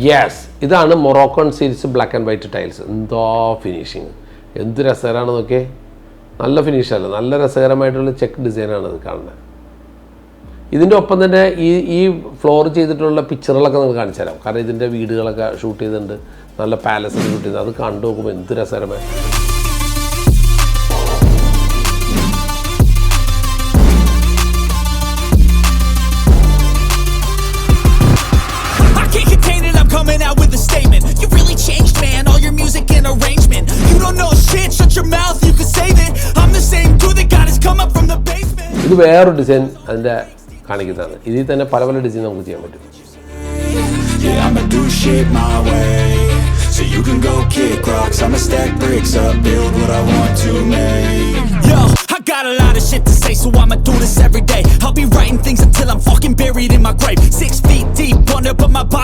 Yes, ഇതാണ് Moroccan series black and white tiles. എന്തോ finishing, എന്ത് രസകരമാണ് നോക്കിയേ. നല്ല ഫിനിഷല്ല, നല്ല രസകരമായിട്ടുള്ള ചെക്ക് ഡിസൈനാണ് ഇത് കാണുന്നത്. ഇതിൻ്റെ ഒപ്പം തന്നെ ഈ ഫ്ലോർ ചെയ്തിട്ടുള്ള പിക്ചറുകളൊക്കെ നിങ്ങൾക്ക് കാണിച്ചു തരാം. കാരണം ഇതിൻ്റെ വീടുകളൊക്കെ ഷൂട്ട് ചെയ്തിട്ടുണ്ട്, നല്ല പാലസൊക്കെ ഷൂട്ട് ചെയ്ത്. അത് കണ്ടു നോക്കുമ്പോൾ എന്ത് രസകരമായി. Coming out with a statement. You really changed, man. All your music and arrangement. You don't know shit. Shut your mouth. You can save it. I'm the same dude that got his come up from the basement. ഇത് വേറൊരു design അതിൻ്റെ കാണിക്കുന്നതാണ്. ഇതിൽ തന്നെ പല പല design നമുക്ക് ചെയ്യാൻ പറ്റും. Yeah, I'ma do shit my way. So you can go kick rocks. I'ma stack bricks up, build what I want to make. Yo, I got a lot of shit to say, so I'ma do this every day. I'll be writing things until I'm fucking buried in my grave. 6 feet deep under, but my body